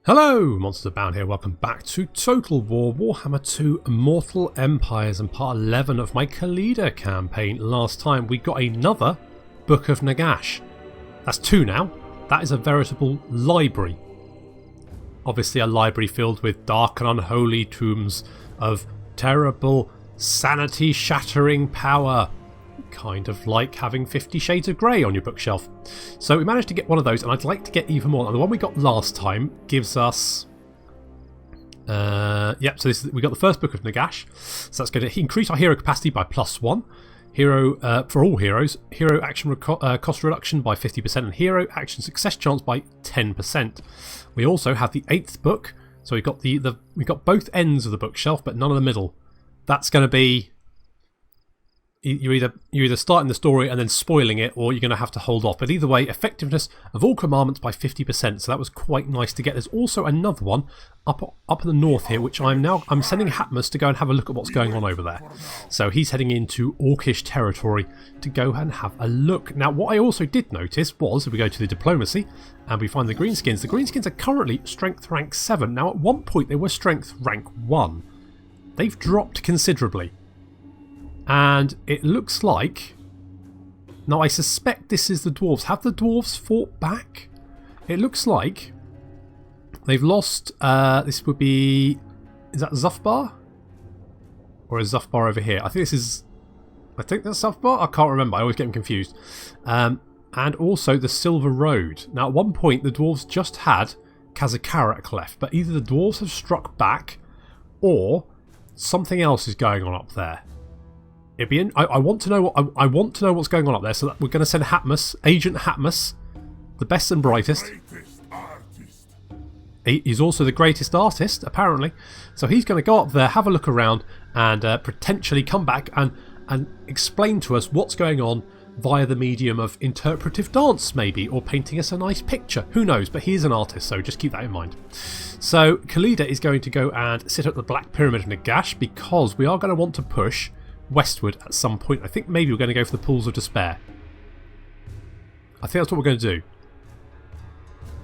Hello, Monsters Abound here. Welcome back to Total War Warhammer 2 Immortal Empires and part 11 of my Khalida campaign. Last time we got another Book of Nagash. That's 2 now. That is a veritable library. Obviously a library filled with dark and unholy tombs of terrible sanity-shattering power. Kind of like having 50 Shades of Grey on your bookshelf. So we managed to get one of those, and I'd like to get even more. And the one we got last time gives us... so we got the first Book of Nagash. So that's going to increase our hero capacity by +1. Hero, for all heroes, hero action cost reduction by 50% and hero action success chance by 10%. We also have the 8th book. So we've got we got both ends of the bookshelf, but none of the middle. That's going to be... You're either starting the story and then spoiling it, or you're going to have to hold off. But either way, effectiveness of all commandments by 50%. So that was quite nice to get. There's also another one up in the north here, which I'm sending Hatmus to go and have a look at what's going on over there. So he's heading into Orcish territory to go and have a look. Now, what I also did notice was, if we go to the diplomacy and we find the greenskins, the greenskins are currently strength rank 7. Now, at one point they were strength rank 1. They've dropped considerably. And it looks like... Now, I suspect this is the dwarves. Have the dwarves fought back? It looks like they've lost... this would be... Is that Zufbar? Or is Zufbar over here? I think this is... I think that's Zufbar? I can't remember. I always get them confused. And also the Silver Road. Now, at one point, the dwarves just had Kazakarak left. But either the dwarves have struck back, or something else is going on up there. I want to know I want to know what's going on up there, so that we're going to send Hatmus, Agent Hatmus, the best and brightest. He's also the greatest artist, apparently. So he's going to go up there, have a look around, and potentially come back and explain to us what's going on via the medium of interpretive dance, maybe, or painting us a nice picture. Who knows? But he is an artist, so just keep that in mind. So Khalida is going to go and sit at the Black Pyramid of Nagash, because we are going to want to push westward at some point. I think maybe we're going to go for the Pools of Despair. I think that's what we're going to do.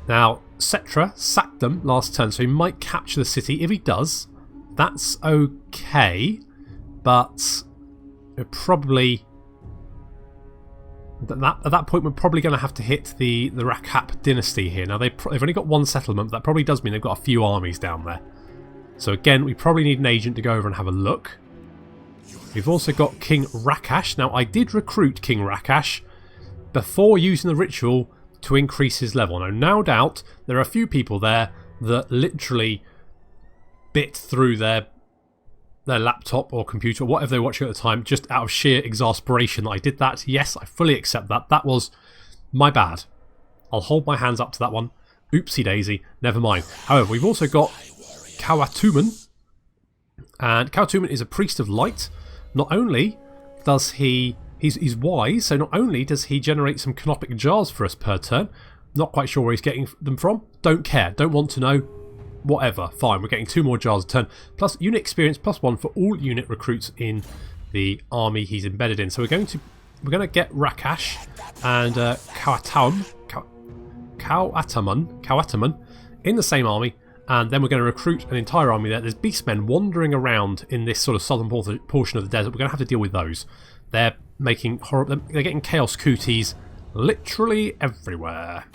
Now, Cetra sacked them last turn, so he might capture the city. If he does, that's okay, but probably... At that point, we're probably going to have to hit the Rakhash dynasty here. Now, they've only got one settlement, but that probably does mean they've got a few armies down there. So again, we probably need an agent to go over and have a look. We've also got King Rakhash. Now, I did recruit King Rakhash before using the ritual to increase his level. Now, no doubt, there are a few people there that literally bit through their laptop or computer, or whatever they were watching at the time, just out of sheer exasperation that I did that. Yes, I fully accept that. That was my bad. I'll hold my hands up to that one. Oopsie daisy. Never mind. However, we've also got Kawatuman. And Kawatuman is a priest of light. Not only does he's wise, so not only does he generate some canopic jars for us per turn, not quite sure where he's getting them from, don't care, don't want to know, whatever, fine, we're getting 2 more jars a turn, plus unit experience +1 for all unit recruits in the army he's embedded in. So we're going to get Rakhash and Kawataman in the same army. And then we're going to recruit an entire army there. There's beastmen wandering around in this sort of southern portion of the desert. We're going to have to deal with those. They're making they're getting chaos cooties literally everywhere.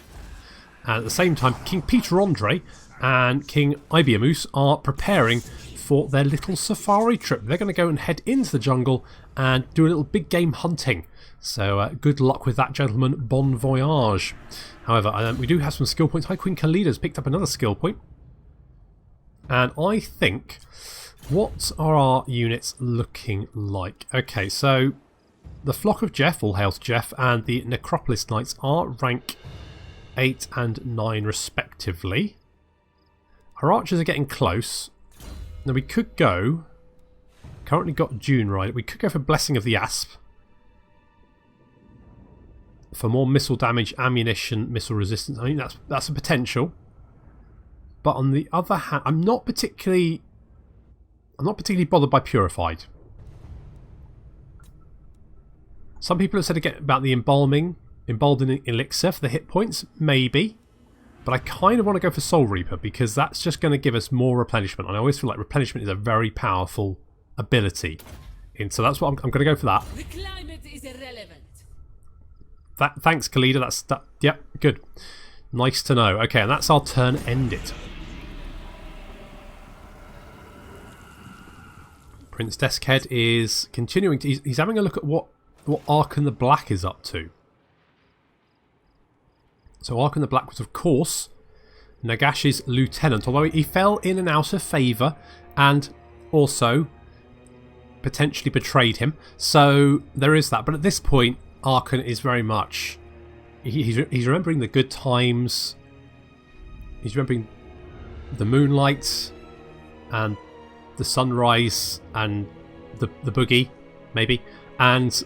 And at the same time, King Peter Andre and King Ibiamus are preparing for their little safari trip. They're going to go and head into the jungle and do a little big game hunting. So good luck with that, gentlemen. Bon voyage. However, we do have some skill points. Hi, Queen Khalida's picked up another skill point. And I think, what are our units looking like? Okay, so the Flock of Jeff, all hail to Jeff, and the Necropolis Knights are rank 8 and 9 respectively. Our archers are getting close. Now we could go, currently got June right, we could go for Blessing of the Asp. For more missile damage, ammunition, missile resistance. I think that's a potential. But on the other hand, I'm not particularly bothered by Purified. Some people have said again about the embalming elixir for the hit points. Maybe. But I kind of want to go for Soul Reaper because that's just going to give us more replenishment. And I always feel like replenishment is a very powerful ability. And so that's what I'm going to go for that. The climate is irrelevant. Thanks, Khalida. Yep, good. Nice to know. Okay, and that's our turn ended. Prince Deskhead is continuing to... He's having a look at what Arkan the Black is up to. So Arkan the Black was, of course, Nagash's lieutenant, although he fell in and out of favour and also potentially betrayed him. So there is that. But at this point, Arkan is very much... He's remembering the good times. He's remembering the moonlight and the sunrise and the boogie, maybe. And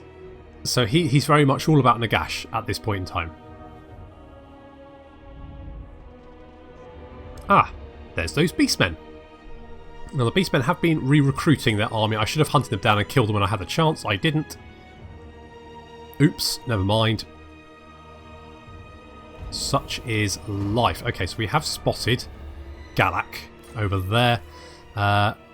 so he's very much all about Nagash at this point in time. Ah, there's those beastmen. Now the beastmen have been re-recruiting their army. I should have hunted them down and killed them when I had the chance. I didn't. Oops, never mind. Such is life. Okay, so we have spotted Galak over there.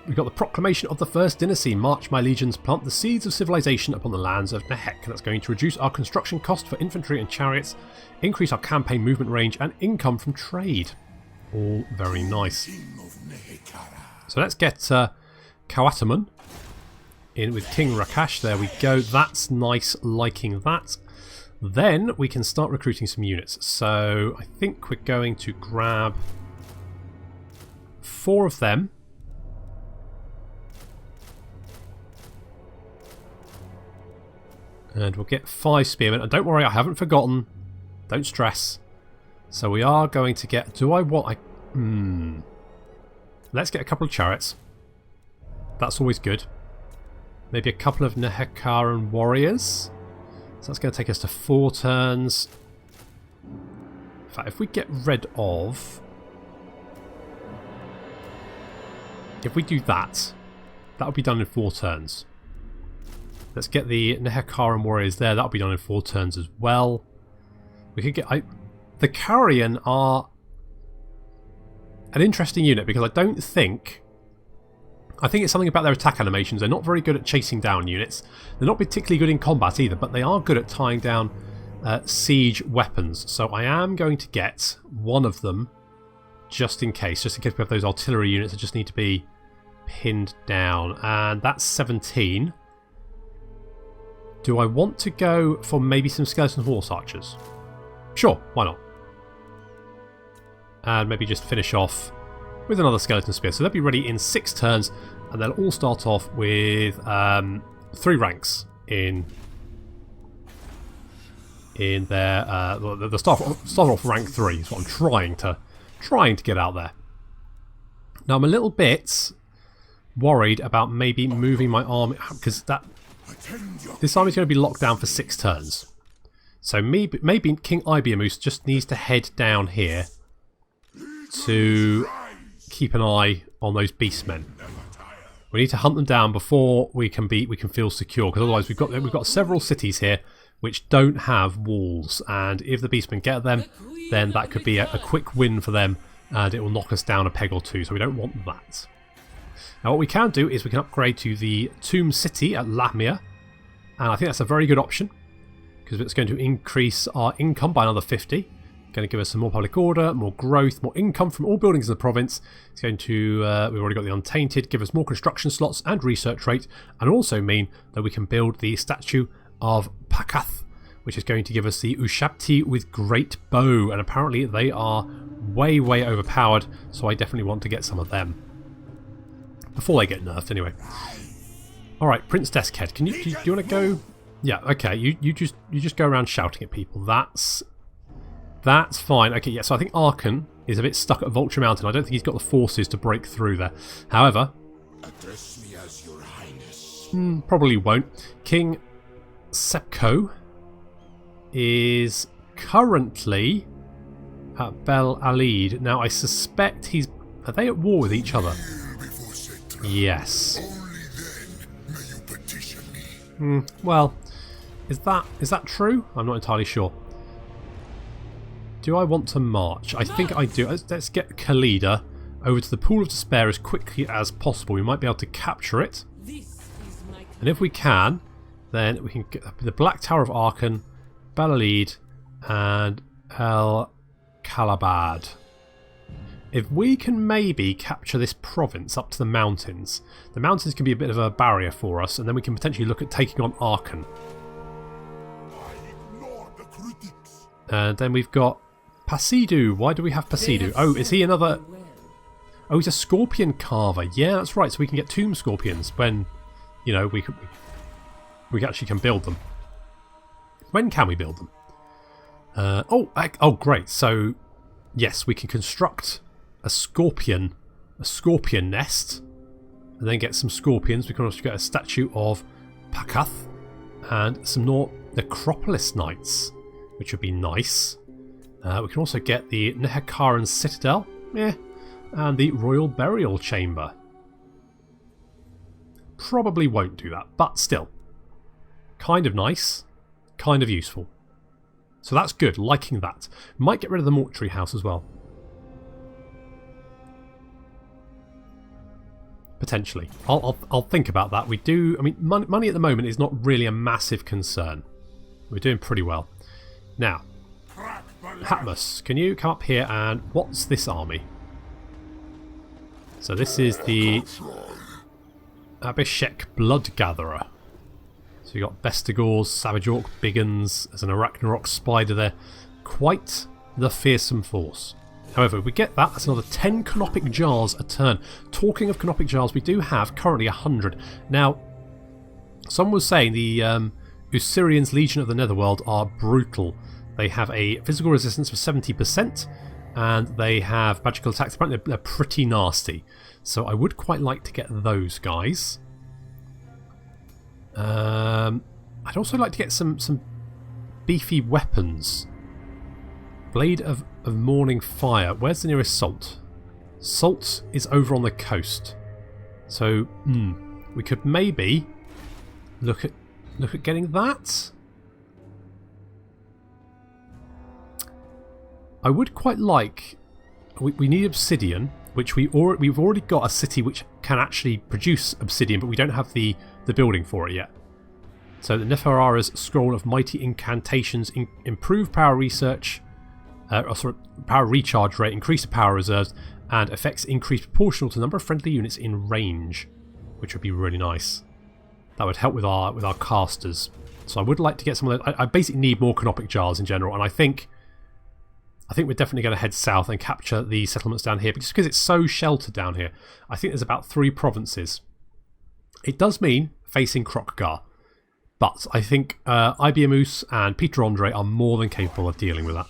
We've got the proclamation of the First Dynasty. March, my legions, plant the seeds of civilization upon the lands of Nehek. That's going to reduce our construction cost for infantry and chariots, increase our campaign movement range, and income from trade. All very nice. So let's get Kawatamun in with King Rakhash. There we go. That's nice. Liking that. Then we can start recruiting some units. So I think we're going to grab 4 of them. And we'll get 5 spearmen. And don't worry, I haven't forgotten. Don't stress. So we are going to get... Do I want... Let's get a couple of chariots. That's always good. Maybe a couple of Nehekaran warriors. So that's going to take us to 4 turns. In fact, if we get rid of... If we do that, that will be done in 4 turns. Let's get the Nehekaran warriors there. That will be done in 4 turns as well. We could get... The Carrion are an interesting unit because I don't think... I think it's something about their attack animations. They're not very good at chasing down units. They're not particularly good in combat either, but they are good at tying down siege weapons. So I am going to get one of them just in case we have those artillery units that just need to be pinned down. And that's 17. Do I want to go for maybe some skeleton horse archers? Sure, why not? And maybe just finish off with another skeleton spear. So they'll be ready in 6 turns, and they'll all start off with 3 ranks in their the start off rank 3 is what I'm trying to get out there. Now I'm a little bit worried about maybe moving my army because this army is going to be locked down for 6 turns. So maybe King Ibiamus just needs to head down here to keep an eye on those beastmen. We need to hunt them down before we can feel secure, because otherwise we've got several cities here which don't have walls, and if the beastmen get them, then that could be a quick win for them, and it will knock us down a peg or 2. So we don't want that. Now what we can do is we can upgrade to the Tomb City at Lamia, and I think that's a very good option because it's going to increase our income by another 50. Going to give us some more public order, more growth, more income from all buildings in the province. It's going to, we've already got the Untainted, give us more construction slots and research rate, and also mean that we can build the statue of Pakath, which is going to give us the Ushabti with great bow, and apparently they are way overpowered, so I definitely want to get some of them before they get nerfed anyway. Alright, Prince Deskhead, do you want to go? Yeah, okay, you just go around shouting at people. That's fine. Okay, yeah, so I think Arkan is a bit stuck at Vulture Mountain. I don't think he's got the forces to break through there. However, address me as your highness. Probably won't. King Sepko is currently at Bel Alid. Now, I suspect he's... Are they at war with each other? Yes. Only then may you petition me. Well, is that true? I'm not entirely sure. Do I want to march? I think I do. Let's get Khalida over to the Pool of Despair as quickly as possible. We might be able to capture it. And if we can, then we can get the Black Tower of Arkan, Balalid, and El Kalabad. If we can maybe capture this province up to the mountains can be a bit of a barrier for us, and then we can potentially look at taking on Arkan. And then we've got Pasidu. Why do we have Pasidu? Oh, is he another... Oh, he's a scorpion carver. Yeah, that's right. So we can get tomb scorpions when, you know, we actually can build them. When can we build them? Oh, great. So, yes, we can construct a scorpion nest, and then get some scorpions. We can also get a statue of Pakath and some more Necropolis Knights, which would be nice. We can also get the Nehekaran Citadel, and the Royal Burial Chamber. Probably won't do that, but still. Kind of nice, kind of useful. So that's good, liking that. Might get rid of the Mortuary House as well. Potentially. I'll think about that. We do... I mean, money at the moment is not really a massive concern. We're doing pretty well. Now, Hatmus, can you come up here and... What's this army? So this is the Abhishek Blood Gatherer. So you got Bestigors, Savage Orc, Biggins, there's an Arachnarok Spider there. Quite the fearsome force. However, if we get that, that's another 10 Canopic Jars a turn. Talking of Canopic Jars, we do have currently 100. Now, someone was saying the Usirian's Legion of the Netherworld are brutal. They have a physical resistance of 70%, and they have magical attacks. Apparently they're pretty nasty. So I would quite like to get those guys. I'd also like to get some beefy weapons. Blade of Morning Fire. Where's the nearest Salt? Salt is over on the coast. So, we could maybe look at getting that. I would quite like... We need obsidian, which we've already got a city which can actually produce obsidian, but we don't have the building for it yet. So the Neferara's Scroll of Mighty Incantations, improve power research, power recharge rate, increase the power reserves, and effects increase proportional to the number of friendly units in range, which would be really nice. That would help with our casters. So I would like to get some of those. I basically need more Canopic Jars in general, and I think we're definitely going to head south and capture the settlements down here, just because it's so sheltered down here. I think there's about 3 provinces. It does mean facing Krokgar, but I think Ibiamus and Peter Andre are more than capable of dealing with that.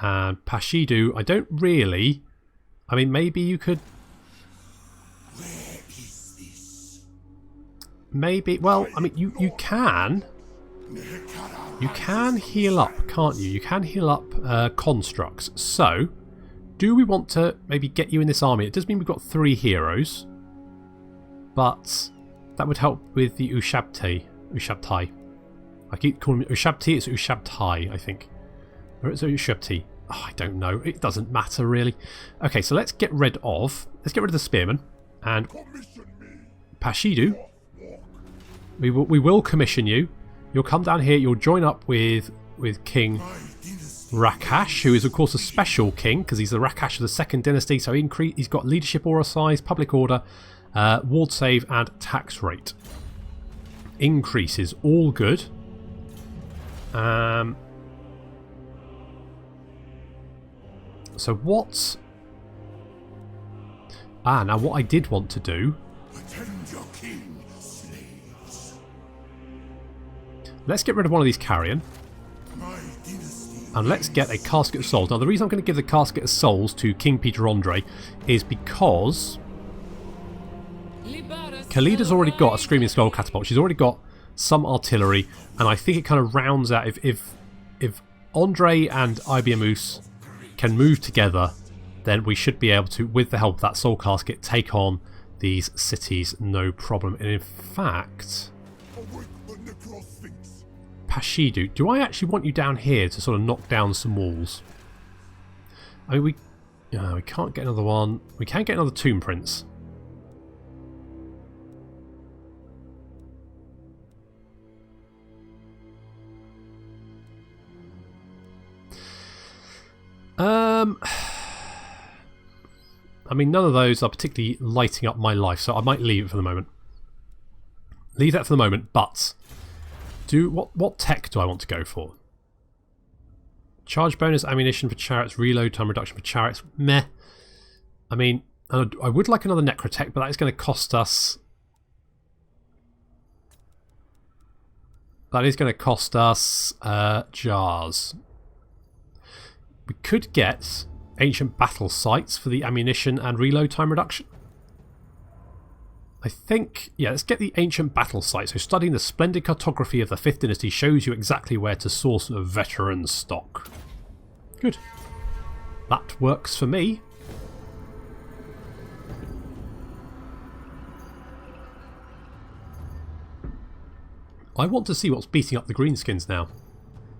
And Pashidu, I don't really... I mean, maybe you could... Where is this? Maybe... Well, I mean, you can... You can heal up, can't you? You can heal up constructs. So, do we want to maybe get you in this army? It does mean we've got 3 heroes, but that would help with the Ushabtai. I keep calling it Ushabti, it's Ushabtai, I think. Or is it Ushabti? Oh, I don't know. It doesn't matter, really. Okay, so let's get rid of the spearmen. And Pashidu, we will commission you. You'll come down here, you'll join up with King Rakhash, who is of course a special king, because he's the Rakhash of the 2nd dynasty, so he's got leadership aura size, public order, ward save, and tax rate. Increases, all good. So what... now what I did want to do... Let's get rid of one of these carrion. And let's get a Casket of Souls. Now the reason I'm going to give the Casket of Souls to King Peter Andre is because Khalida's already got a Screaming Skull Catapult. She's already got some artillery, and I think it kind of rounds out... If Andre and Ibiamus can move together, then we should be able to, with the help of that Soul Casket, take on these cities no problem. And in fact... Pashidu. Do I actually want you down here to sort of knock down some walls? I mean, we can't get another one. We can get another Tomb Prince. I mean, none of those are particularly lighting up my life, so I might leave it for the moment. Leave that for the moment, but what tech do I want to go for? Charge bonus ammunition for chariots, reload time reduction for chariots. Meh. I mean, I would like another necrotech, but that is going to cost us. That is going to cost us jars. We could get ancient battle sites for the ammunition and reload time reduction. I think, yeah, let's get the ancient battle sites. So studying the splendid cartography of the 5th dynasty shows you exactly where to source a veteran stock. Good. That works for me. I want to see what's beating up the greenskins now.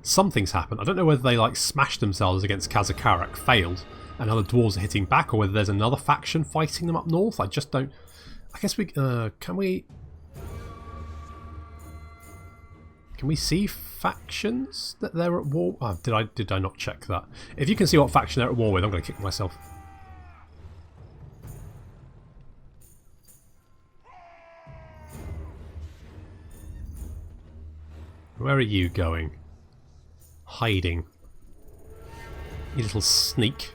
Something's happened. I don't know whether they like smashed themselves against Kazakarak, failed, and other dwarves are hitting back, or whether there's another faction fighting them up north. I just don't. I guess we can we see factions that they're at war? Oh, did I not check that? If you can see what faction they're at war with, I'm going to kick myself. Where are you going? Hiding. You little sneak.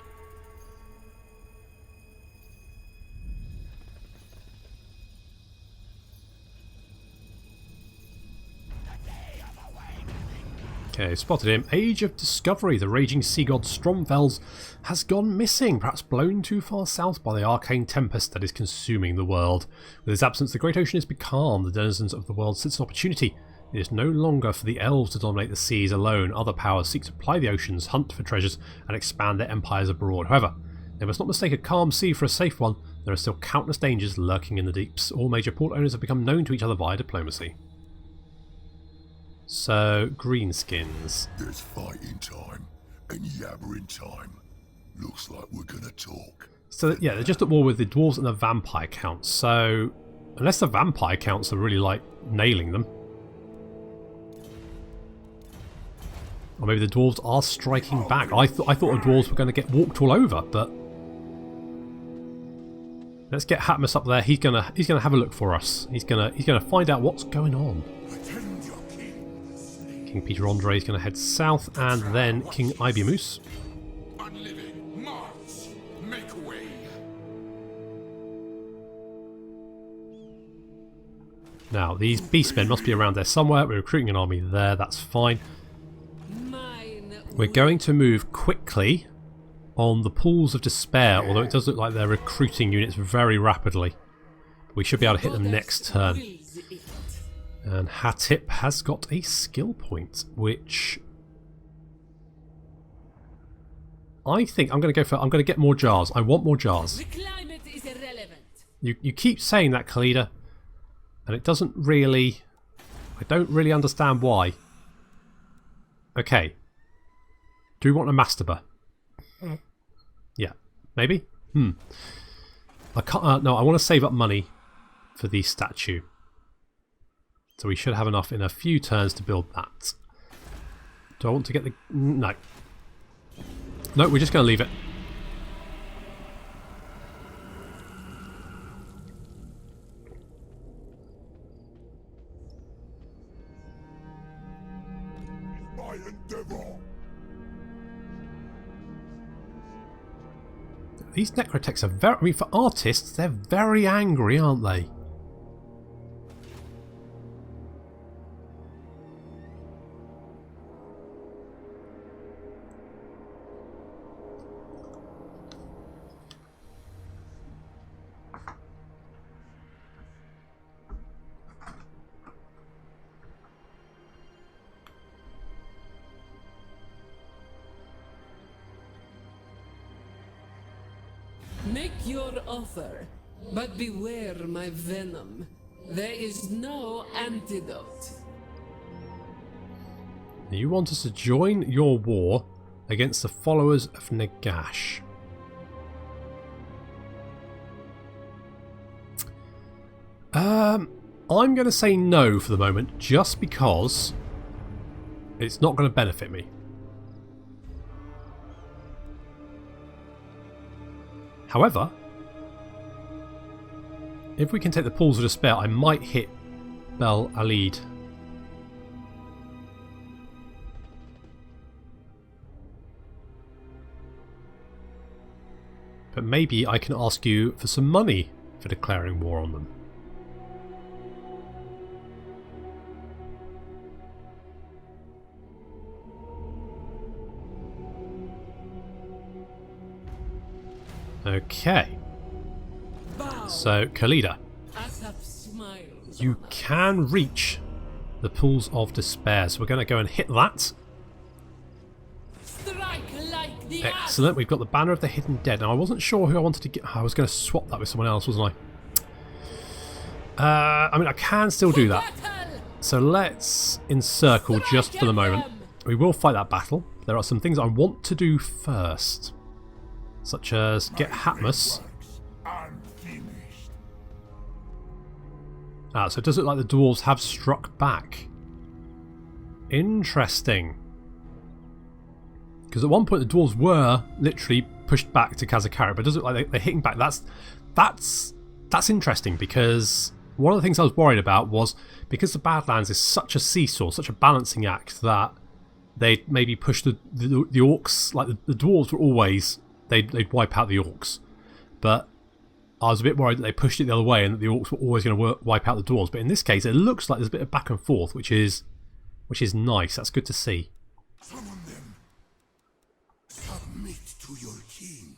Okay, spotted him. Age of Discovery. The raging sea god Stromfels has gone missing, perhaps blown too far south by the arcane tempest that is consuming the world. With his absence, the great ocean is becalmed. The denizens of the world sense an opportunity. It is no longer for the elves to dominate the seas alone. Other powers seek to ply the oceans, hunt for treasures, and expand their empires abroad. However, they must not mistake a calm sea for a safe one. There are still countless dangers lurking in the deeps. All major port owners have become known to each other via diplomacy. So, greenskins. There's fighting time and yabbering time. Looks like we're gonna talk. So, yeah, they're just at war with the dwarves and the vampire counts. So, unless the vampire counts are really, like, nailing them. Or maybe the dwarves are striking back. I thought the dwarves were going to get walked all over, but let's get Hatmus up there. He's gonna have a look for us. He's gonna find out what's going on. King Peter Andre is going to head south, and then King Ibimus. Unliving, march, make way. Now these beastmen must be around there somewhere. We're recruiting an army there. That's fine. We're going to move quickly on the Pools of Despair, although it does look like they're recruiting units very rapidly. We should be able to hit them next turn. And Hatip has got a skill point, which I think I'm going to go for. I'm going to get more jars. I want more jars. The climate is irrelevant. You keep saying that, Khalida, and it doesn't really. I don't really understand why. Okay. Do we want a masturber? Yeah, maybe. I can't. No, I want to save up money for the statue. So we should have enough in a few turns to build that. Do I want to get the... No. No, we're just going to leave it. My endeavor. These necrotechs are very... I mean, for artists, they're very angry, aren't they? Make your offer, but beware my venom. There is no antidote. You want us to join your war against the followers of Nagash. I'm going to say no for the moment, just because it's not going to benefit me. However, if we can take the Pools of Despair, I might hit Bel Alid. But maybe I can ask you for some money for declaring war on them. Okay. So, Khalida, you can reach the Pools of Despair. So we're going to go and hit that. Excellent. We've got the Banner of the Hidden Dead. Now, I wasn't sure who I wanted to get. I was going to swap that with someone else, wasn't I? I mean, I can still do that. So let's encircle just for the moment. We will fight that battle. There are some things I want to do first, such as get Hatmus. Ah, so it does look like the dwarves have struck back. Interesting. Because at one point the dwarves were literally pushed back to Kazakara, but it does look like they're hitting back. That's interesting, because one of the things I was worried about was because the Badlands is such a seesaw, such a balancing act, that they'd maybe push the orcs. Like the dwarves were always, they'd wipe out the orcs, but I was a bit worried that they pushed it the other way and that the orcs were always going to wipe out the dwarves. But in this case, it looks like there's a bit of back and forth, which is nice. That's good to see.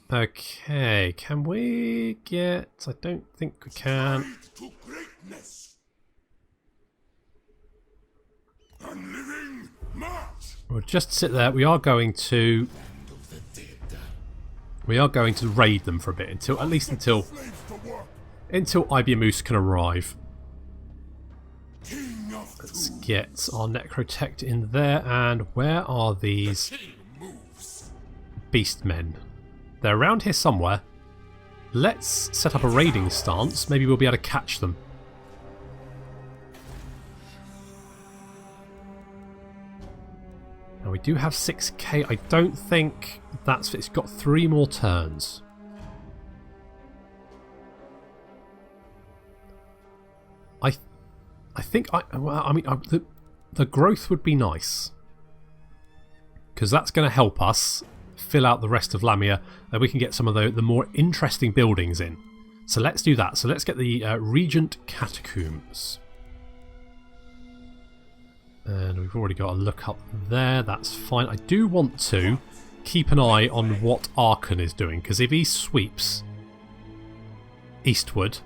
Okay, can we get... I don't think we can. We'll just sit there. We are going to raid them for a bit, until Ibiamus can arrive. Let's get our Necrotect in there. And where are these Beastmen? They're around here somewhere. Let's set up a raiding stance. Maybe we'll be able to catch them. Now we do have 6k. I don't think that's... It's got 3 more turns. I think... the growth would be nice, because that's going to help us fill out the rest of Lamia, and we can get some of the more interesting buildings in. So let's do that. So let's get the Regent Catacombs. And we've already got a look up there. That's fine. I do want to keep an eye on what Arkan is doing, because if he sweeps eastward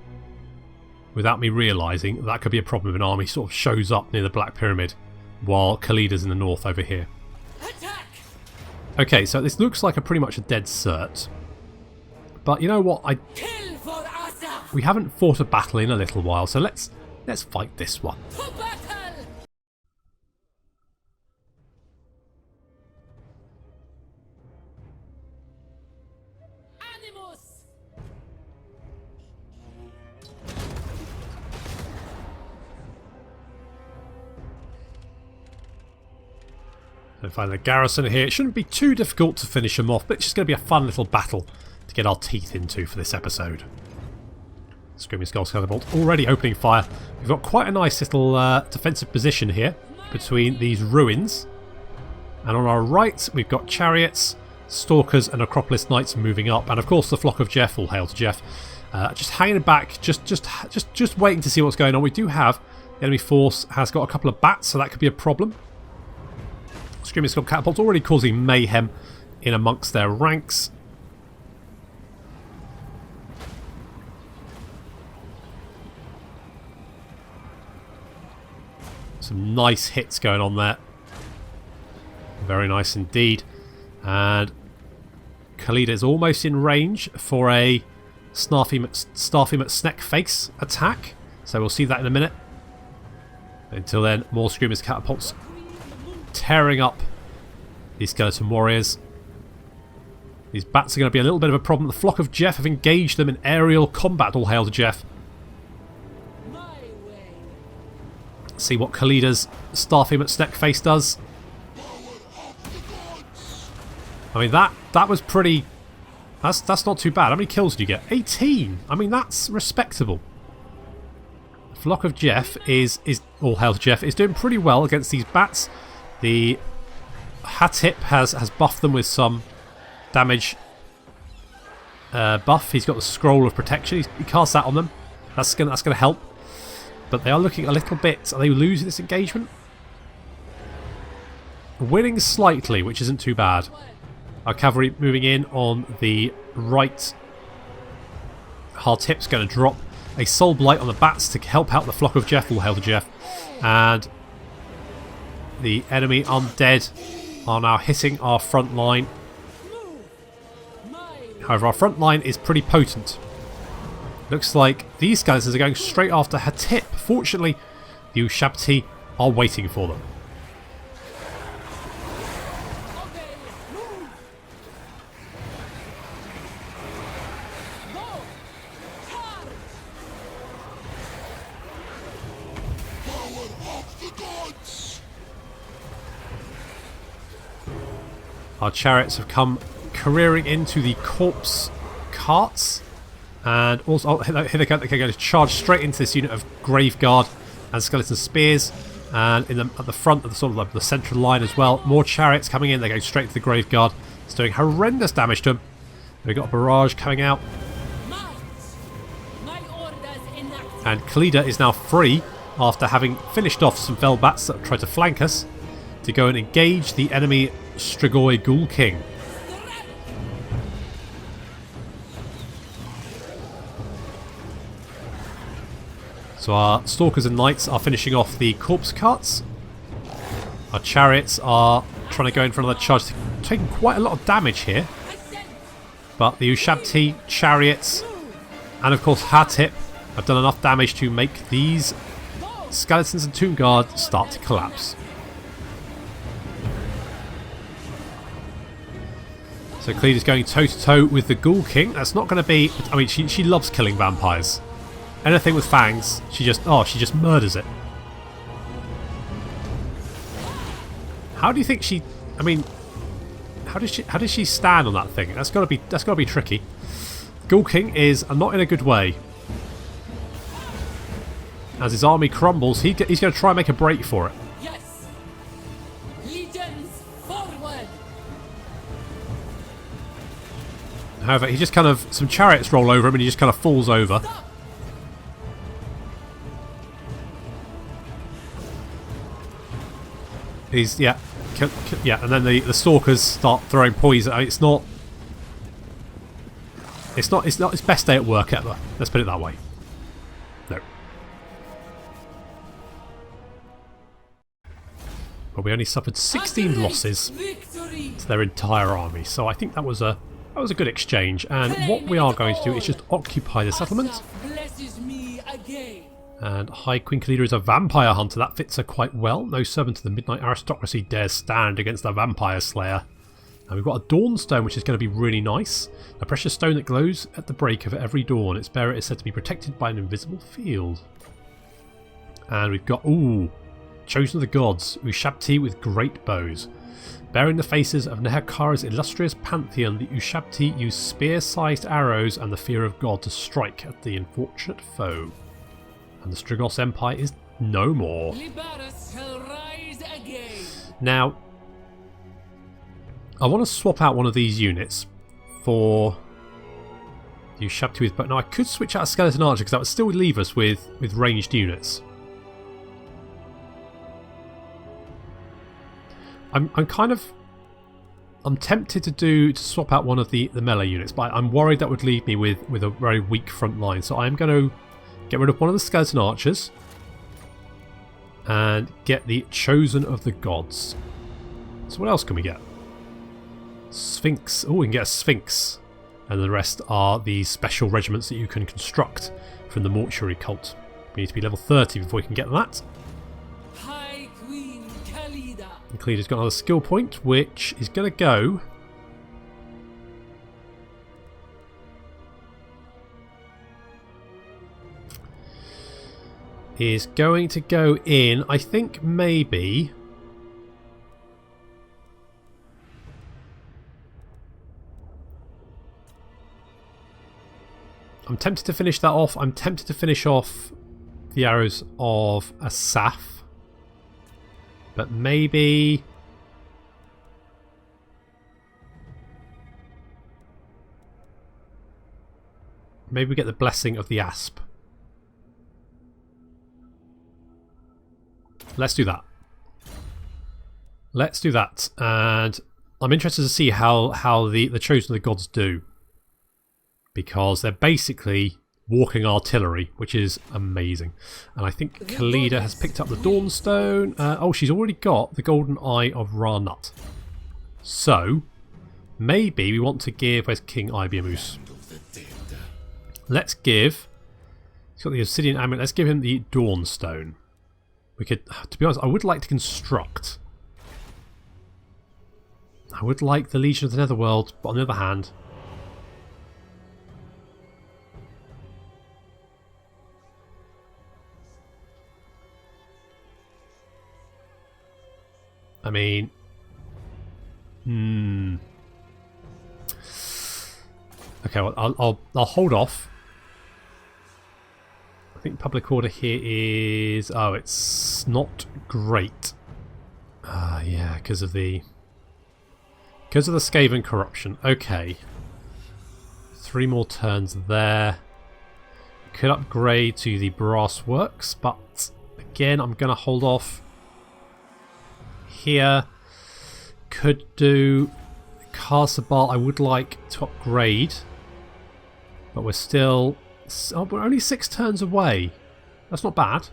without me realising, that could be a problem if an army sort of shows up near the Black Pyramid while Khalida's in the north over here. Okay, so this looks like pretty much a dead cert. But you know what? We haven't fought a battle in a little while, so let's fight this one. So find the garrison here. It shouldn't be too difficult to finish them off, but it's just going to be a fun little battle to get our teeth into for this episode. Screaming Skull Catapult already opening fire. We've got quite a nice little defensive position here between these ruins. And on our right, we've got chariots, stalkers, and Acropolis Knights moving up. And of course, the flock of Jeff. All hail to Jeff. Just hanging back, just waiting to see what's going on. We do have the enemy force has got a couple of bats, so that could be a problem. Screaming Skull Catapult's already causing mayhem in amongst their ranks. Some nice hits going on there. Very nice indeed. And Khalida is almost in range for a Snarfy McSneckface attack. So we'll see that in a minute. Until then, more Screamers Catapults tearing up these skeleton warriors. These bats are going to be a little bit of a problem. The flock of Jeff have engaged them in aerial combat. All hail to Jeff. See what Khalida's Starfim at Snackface does. I mean, that was pretty... That's not too bad. How many kills did you get? 18! I mean, that's respectable. The flock of Jeff is all hail to Jeff, is doing pretty well against these bats. The Hatip has buffed them with some damage buff. He's got the Scroll of Protection. He casts that on them. That's gonna help. But they are looking a little bit... Are they losing this engagement? Winning slightly, which isn't too bad. Our cavalry moving in on the right. Hatip's going to drop a Soul Blight on the bats to help out the flock of Jeff. All hail to Jeff. And the enemy undead are now hitting our front line. However, our front line is pretty potent. Looks like these skeletons are going straight after Hatip. Fortunately, the Ushabti are waiting for them. Our chariots have come careering into the corpse carts. And also, here they're going to charge straight into this unit of Grave Guard and Skeleton Spears. And at the front of the sort of the central line as well. More chariots coming in. They're going straight to the Grave Guard. It's doing horrendous damage to them. We've got a barrage coming out. And Khalida is now free after having finished off some Velbats that tried to flank us to go and engage the enemy Strigoi Ghoul King. So our Stalkers and Knights are finishing off the corpse carts. Our chariots are trying to go in for another charge, taking quite a lot of damage here. But the Ushabti, chariots, and of course Hatip have done enough damage to make these skeletons and Tomb Guard start to collapse. So Khalida's going toe to toe with the Ghoul King. That's not going to be... I mean, she loves killing vampires. Anything with fangs, she just murders it. How do you think she... I mean, how does she stand on that thing? That's got to be tricky. Ghoul King is not in a good way. As his army crumbles, he's going to try and make a break for it. Yes. Legions forward. However, he just kind of... Some chariots roll over him and he just kind of falls over. Stop. He's... Yeah. Yeah, and then the Stalkers start throwing poison. I mean, it's not his best day at work ever. Let's put it that way. No. But we only suffered 16 losses to their entire army, so I think that was a good exchange. And what we are going to do is just occupy the settlement. And High Queen Khalida is a vampire hunter. That fits her quite well. No servant of the Midnight Aristocracy dares stand against a vampire slayer. And we've got a Dawnstone, which is going to be really nice. A precious stone that glows at the break of every dawn. Its bearer is said to be protected by an invisible field. And we've got, Chosen of the Gods, Ushabti with great bows. Bearing the faces of Nehekhara's illustrious pantheon, the Ushabti use spear-sized arrows and the fear of God to strike at the unfortunate foe. And the Strigos Empire is no more. Now, I want to swap out one of these units for the Ushabti with... But no, I could switch out a Skeleton Archer because that would still leave us with ranged units. I'm tempted to swap out one of the melee units, but I'm worried that would leave me with a very weak front line. So I'm going to get rid of one of the Skeleton Archers and get the Chosen of the Gods. So what else can we get? Sphinx. Oh, we can get a Sphinx. And the rest are the special regiments that you can construct from the Mortuary Cult. We need to be level 30 before we can get that. High Queen Khalida. And Khalida's got another skill point, which is going to go... is going to go in, I think maybe... I'm tempted to finish that off. I'm tempted to finish off the arrows of Asaf. But maybe... maybe we get the blessing of the Asp. Let's do that. Let's do that. And I'm interested to see how the Chosen of the Gods do. Because they're basically walking artillery, which is amazing. And I think Khalida has picked up the Dawnstone. Oh, she's already got the Golden Eye of Ra-Nut. So, maybe we want to give... where's King Ibiamus? Let's give... he's got the Obsidian Amulet. Let's give him the Dawnstone. We could... to be honest, I would like to construct. I would like the Legion of the Netherworld, but on the other hand... I mean... okay, well, I'll hold off. I think public order here is... oh, it's not great. Yeah, because of the... Skaven corruption. Okay. 3 more turns there. Could upgrade to the brass works, but again, I'm going to hold off. Here, could do Carsabal. I would like to upgrade, but we're still... oh, we're only 6 turns away. That's not bad.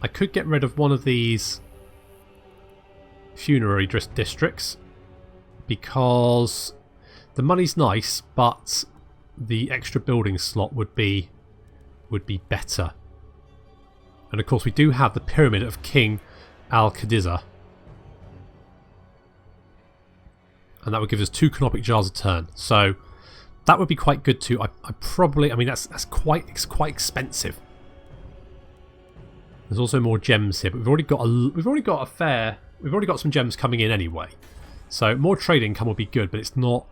I could get rid of one of these funerary districts because the money's nice, but the extra building slot would be better. And of course, we do have the pyramid of King Al-Khadiza. And that would give us 2 canopic jars a turn. So that would be quite good too. I probably... I mean, it's quite expensive. There's also more gems here, but we've already got some gems coming in anyway. So more trade income would be good, but it's not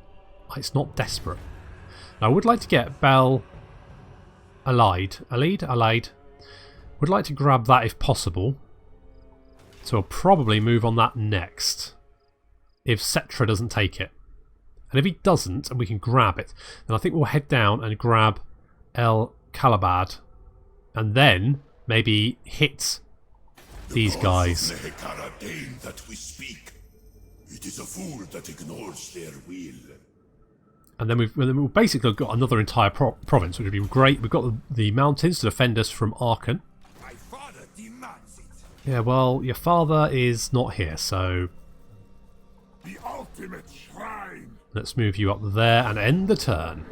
desperate. Now, I would like to get Bel Allied. Would like to grab that if possible. So we'll probably move on that next. If Cetra doesn't take it. And if he doesn't, and we can grab it, then I think we'll head down and grab El Kalabad. And then maybe hit these guys. That we speak. It is a fool that ignores their will. And then we've basically got another entire province, which would be great. We've got the mountains to defend us from Arkan. My father demands it. Yeah, well, your father is not here, so... The ultimate shrine. let's move you up there and end the turn.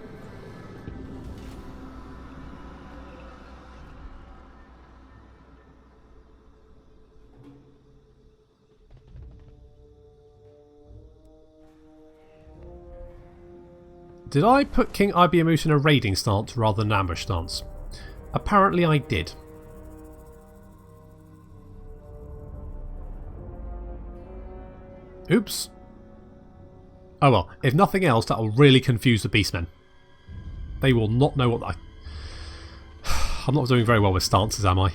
Did I put King Ibiamus in a raiding stance rather than an ambush stance? Apparently I did. Oops. Oh well, if nothing else, that will really confuse the beastmen. They will not know what I'm not doing very well with stances, am I?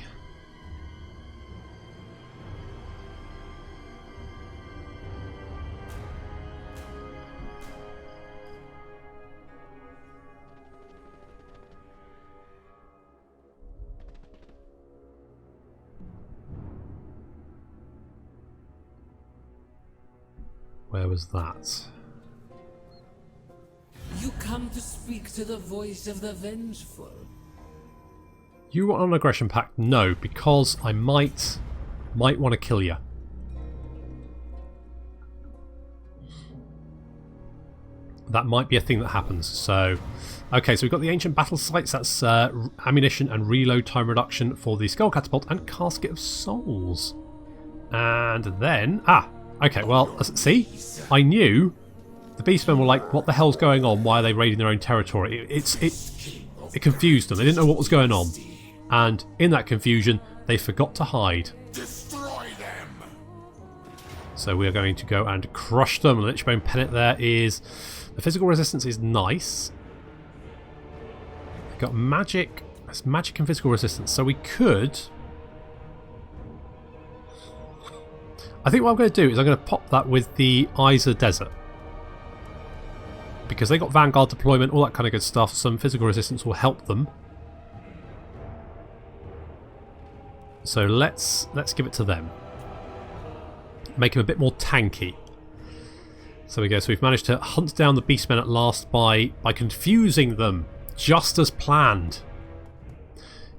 Where was that? You come to speak to the voice of the vengeful. You want an aggression pact? No, because I might want to kill you. That might be a thing that happens. So, okay, so we've got the ancient battle sites. That's ammunition and reload time reduction for the skull catapult and casket of souls. And then... okay, well, see? I knew the beastmen were like, what the hell's going on? Why are they raiding their own territory? It confused them. They didn't know what was going on. And in that confusion, they forgot to hide. Destroy them! So we are going to go and crush them. The Lichbone Pennant there is... The physical resistance is nice. We've got magic. That's magic and physical resistance. So we could... I think what I'm going to do is I'm going to pop that with the Eyes of the Desert. Because they got Vanguard deployment, all that kind of good stuff. Some physical resistance will help them. So let's give it to them. Make them a bit more tanky. So we go. So we've managed to hunt down the Beastmen at last by confusing them, just as planned.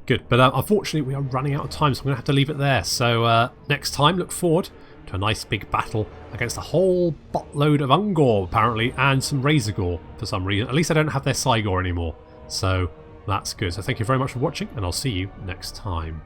Good, but unfortunately we are running out of time, so I'm going to have to leave it there. So next time, look forward to a nice big battle against a whole buttload of Ungor, apparently, and some Razorgore for some reason. At least I don't have their Cygor anymore, so that's good. So thank you very much for watching, and I'll see you next time.